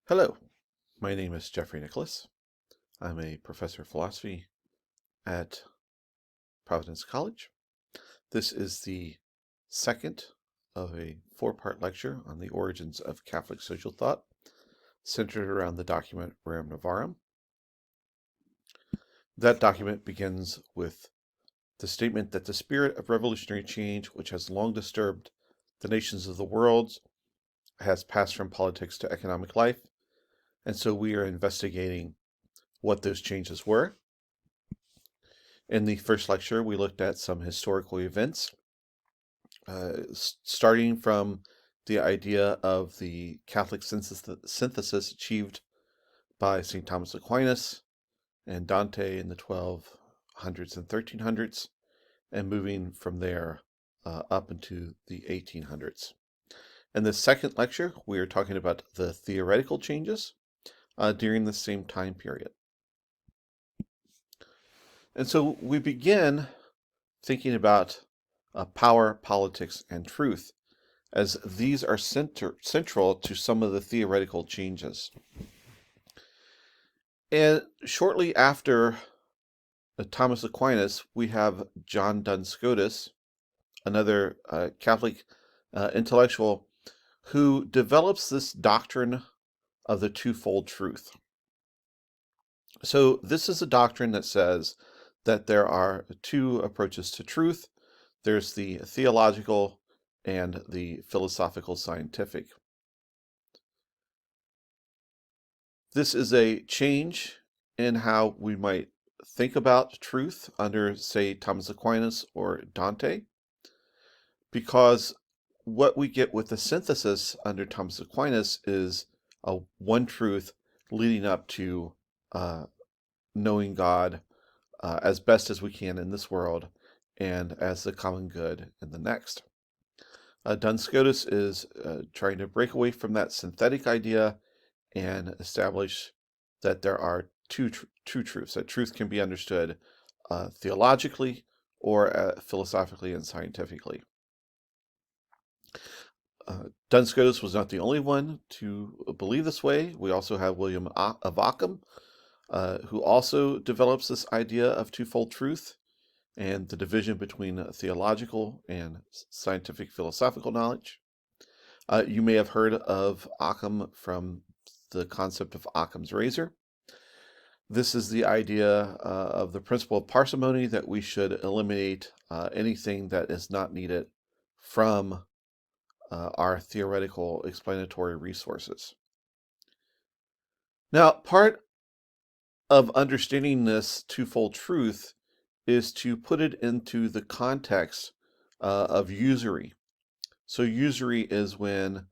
Hello, my name is Jeffrey Nicholas. I'm a professor of philosophy at Providence College. This is the second of a four-part lecture on the origins of Catholic social thought, centered around the document Rerum Novarum. That document begins with the statement that the spirit of revolutionary change, which has long disturbed the nations of the world, has passed from politics to economic life, and so we are investigating what those changes were. In the first lecture, we looked at some historical events, starting from the idea of the Catholic synthesis achieved by St. Thomas Aquinas and Dante in the 1200s and 1300s, and moving from there up into the 1800s. In the second lecture, we are talking about the theoretical changes during the same time period. And so we begin thinking about power, politics, and truth, as these are central to some of the theoretical changes. And shortly after Thomas Aquinas, we have John Duns Scotus, another Catholic intellectual, who develops this doctrine of the twofold truth. So this is a doctrine that says that there are two approaches to truth. There's the theological and the philosophical scientific. This is a change in how we might think about truth under, say, Thomas Aquinas or Dante, because what we get with the synthesis under Thomas Aquinas is a one truth leading up to knowing God as best as we can in this world and as the common good in the next. Duns Scotus is trying to break away from that synthetic idea and establish that there are two truths, that truth can be understood theologically or philosophically and scientifically. Duns Scotus was not the only one to believe this way. We also have William of Ockham, who also develops this idea of twofold truth and the division between theological and scientific philosophical knowledge. You may have heard of Occam from the concept of Occam's razor. This is the idea of the principle of parsimony, that we should eliminate anything that is not needed from our theoretical explanatory resources. Now, part of understanding this twofold truth is to put it into the context of usury. So usury is when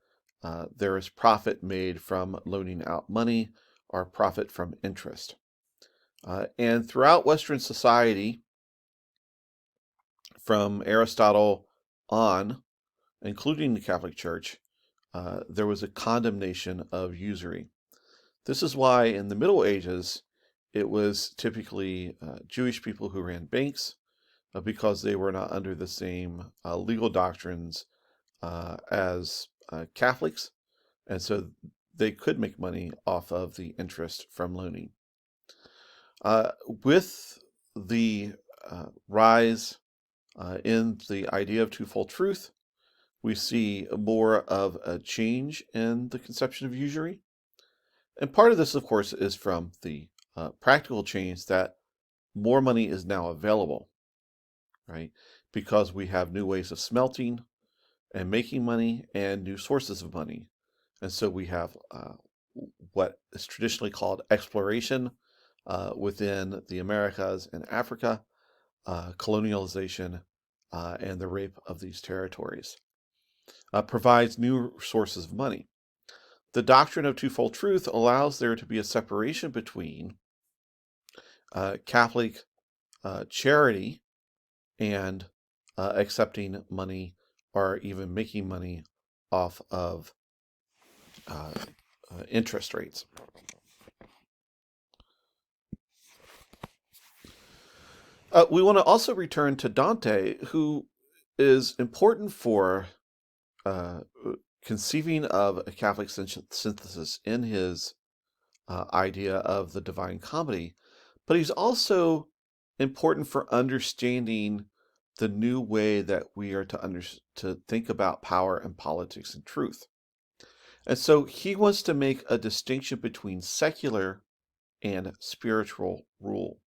there is profit made from loaning out money or profit from interest. And throughout Western society, from Aristotle on, including the Catholic Church, there was a condemnation of usury. This is why in the Middle Ages, it was typically Jewish people who ran banks because they were not under the same legal doctrines as Catholics, and so they could make money off of the interest from loaning. With the rise in the idea of twofold truth, we see more of a change in the conception of usury. And part of this, of course, is from the practical change that more money is now available, right? Because we have new ways of smelting and making money and new sources of money. And so we have what is traditionally called exploration within the Americas and Africa, colonialization, and the rape of these territories. Provides new sources of money. The doctrine of twofold truth allows there to be a separation between Catholic charity and accepting money or even making money off of interest rates. We want to also return to Dante, who is important for conceiving of a Catholic synthesis in his idea of the Divine Comedy, but he's also important for understanding the new way that we are to think about power and politics and truth. And so he wants to make a distinction between secular and spiritual rule.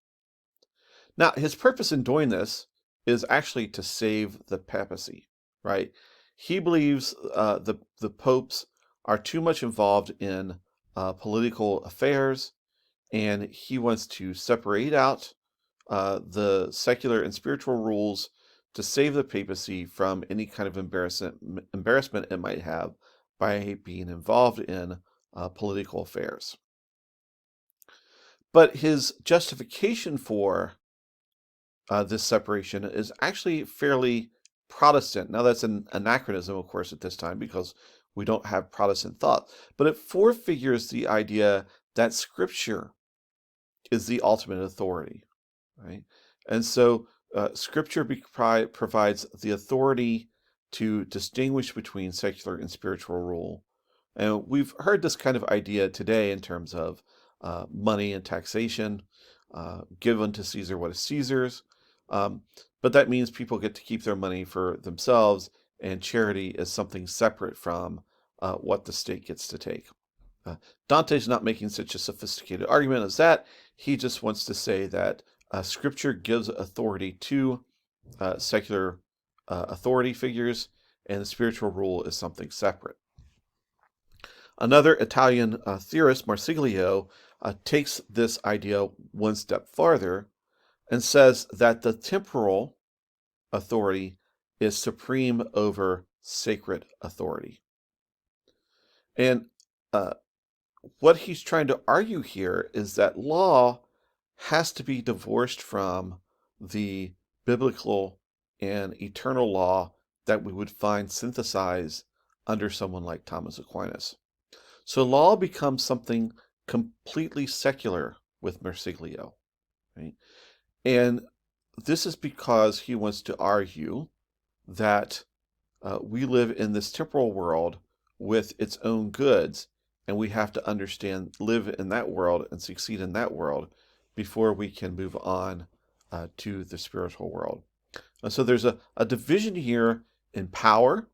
Now, his purpose in doing this is actually to save the papacy, right? He believes the popes are too much involved in political affairs, and he wants to separate out the secular and spiritual rules to save the papacy from any kind of embarrassment it might have by being involved in political affairs. But his justification for this separation is actually fairly Protestant. Now, that's an anachronism, of course, at this time because we don't have Protestant thought, but it forefigures the idea that Scripture is the ultimate authority, right? And so Scripture provides the authority to distinguish between secular and spiritual rule. And we've heard this kind of idea today in terms of money and taxation, give unto Caesar what is Caesar's. But that means people get to keep their money for themselves, and charity is something separate from what the state gets to take. Dante's not making such a sophisticated argument as that. He just wants to say that Scripture gives authority to secular authority figures, and the spiritual rule is something separate. Another Italian theorist, Marsiglio, takes this idea one step farther and says that the temporal authority is supreme over sacred authority. And what he's trying to argue here is that law has to be divorced from the biblical and eternal law that we would find synthesized under someone like Thomas Aquinas. So law becomes something completely secular with Marsiglio, right? And this is because he wants to argue that we live in this temporal world with its own goods, and we have to live in that world and succeed in that world before we can move on to the spiritual world. And so there's a division here in power,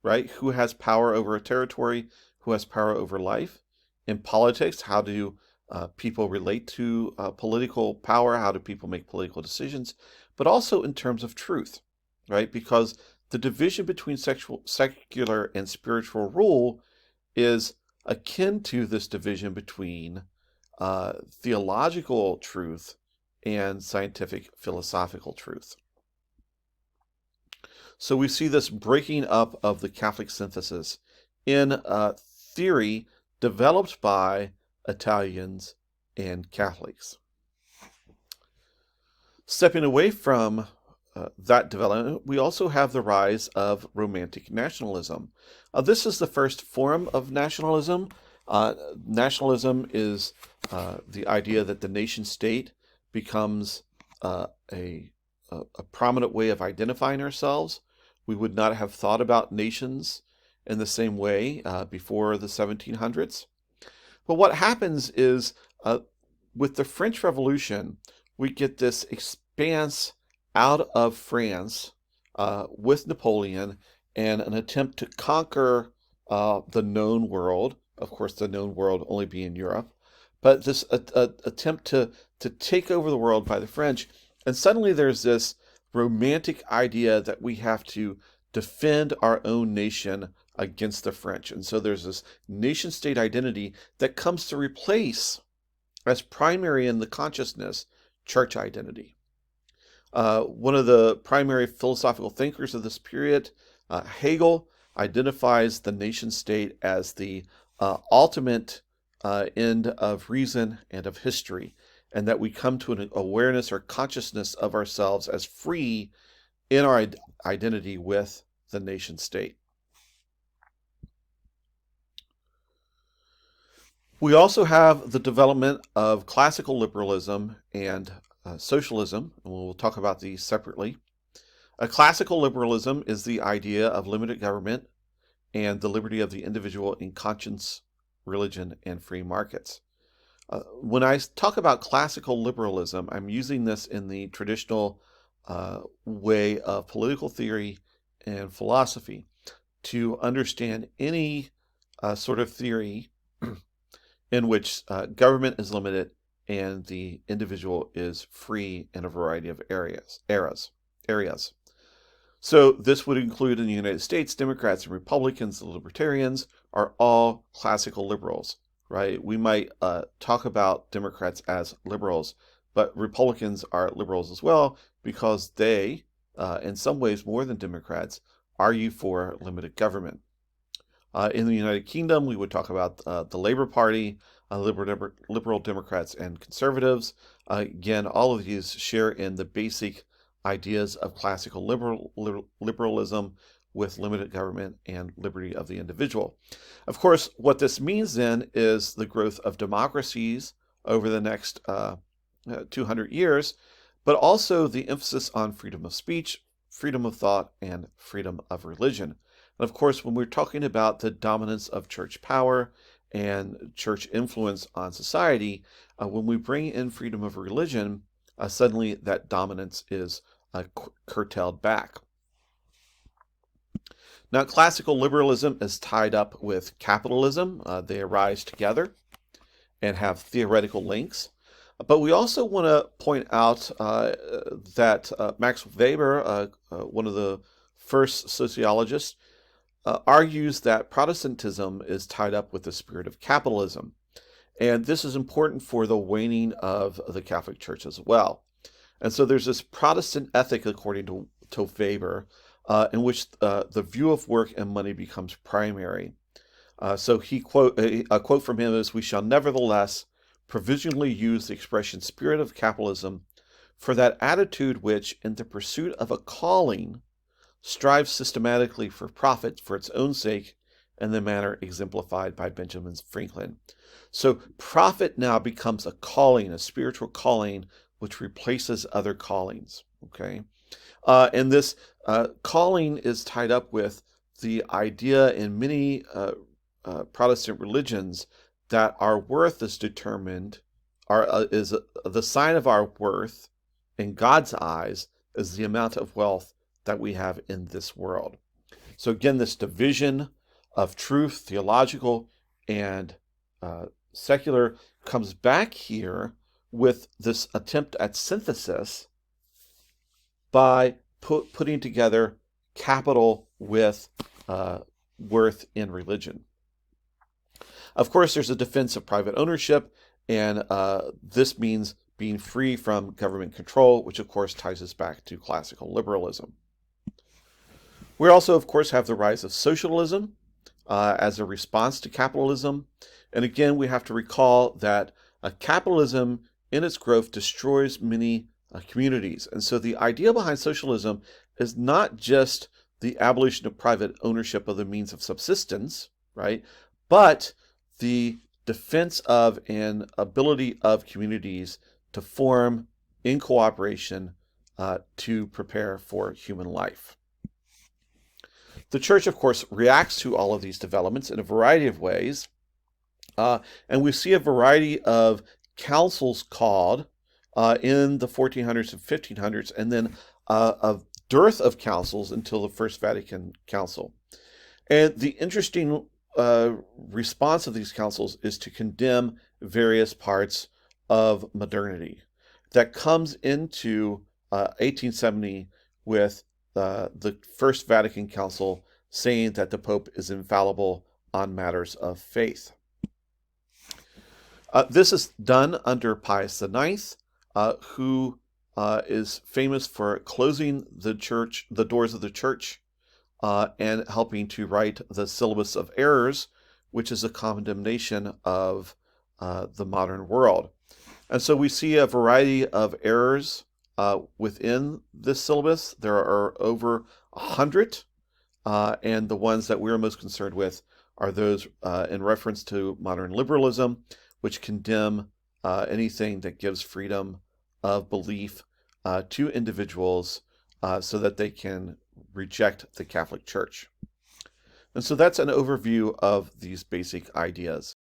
right? Who has power over a territory? Who has power over life? In politics, how do people relate to political power? How do people make political decisions? But also in terms of truth, right? Because the division between secular and spiritual rule is akin to this division between theological truth and scientific philosophical truth. So we see this breaking up of the Catholic synthesis in theory developed by Italians and Catholics. Stepping away from that development, we also have the rise of Romantic nationalism. This is the first form of nationalism. Nationalism is the idea that the nation state becomes a prominent way of identifying ourselves. We would not have thought about nations in the same way before the 1700s. But what happens is with the French Revolution, we get this expanse out of France with Napoleon and an attempt to conquer the known world. Of course, the known world only being Europe, but this attempt to take over the world by the French. And suddenly there's this romantic idea that we have to defend our own nation against the French. And so there's this nation-state identity that comes to replace, as primary in the consciousness, church identity. One of the primary philosophical thinkers of this period, Hegel, identifies the nation-state as the ultimate end of reason and of history, and that we come to an awareness or consciousness of ourselves as free in our identity with the nation-state. We also have the development of classical liberalism and socialism, and we'll talk about these separately. A classical liberalism is the idea of limited government and the liberty of the individual in conscience, religion, and free markets. When I talk about classical liberalism, I'm using this in the traditional way of political theory and philosophy to understand any sort of theory in which government is limited and the individual is free in a variety of areas. So this would include in the United States, Democrats and Republicans, the libertarians, are all classical liberals, right? We might talk about Democrats as liberals, but Republicans are liberals as well because they, in some ways more than Democrats, argue for limited government. In the United Kingdom, we would talk about the Labour Party, liberal Democrats, and conservatives. Again, all of these share in the basic ideas of classical liberalism with limited government and liberty of the individual. Of course, what this means then is the growth of democracies over the next 200 years, but also the emphasis on freedom of speech, freedom of thought, and freedom of religion. And of course, when we're talking about the dominance of church power and church influence on society, when we bring in freedom of religion, suddenly that dominance is curtailed back. Now, classical liberalism is tied up with capitalism. They arise together and have theoretical links. But we also want to point out that Max Weber, one of the first sociologists, argues that Protestantism is tied up with the spirit of capitalism. And this is important for the waning of the Catholic Church as well. And so there's this Protestant ethic, according to Weber, in which the view of work and money becomes primary. So a quote from him is, "We shall nevertheless provisionally use the expression spirit of capitalism for that attitude which, in the pursuit of a calling, strives systematically for profit for its own sake in the manner exemplified by Benjamin Franklin." So profit now becomes a calling, a spiritual calling, which replaces other callings, okay? And this calling is tied up with the idea in many Protestant religions that our worth is determined, is the sign of our worth in God's eyes is the amount of wealth that we have in this world. So again, this division of truth, theological and secular, comes back here with this attempt at synthesis by putting together capital with worth in religion. Of course, there's a defense of private ownership, and this means being free from government control, which of course ties us back to classical liberalism. We also, of course, have the rise of socialism as a response to capitalism. And again, we have to recall that capitalism in its growth destroys many communities. And so the idea behind socialism is not just the abolition of private ownership of the means of subsistence, right? But the defense of and ability of communities to form in cooperation to prepare for human life. The church, of course, reacts to all of these developments in a variety of ways. And we see a variety of councils called in the 1400s and 1500s, and then a dearth of councils until the First Vatican Council. And the interesting response of these councils is to condemn various parts of modernity. That comes into 1870 with the First Vatican Council saying that the Pope is infallible on matters of faith. This is done under Pius IX, who is famous for closing the doors of the church, and helping to write the Syllabus of Errors, which is a condemnation of the modern world. And so we see a variety of errors within this syllabus. There are over 100, and the ones that we're most concerned with are those in reference to modern liberalism, which condemn anything that gives freedom of belief to individuals so that they can reject the Catholic Church. And so that's an overview of these basic ideas.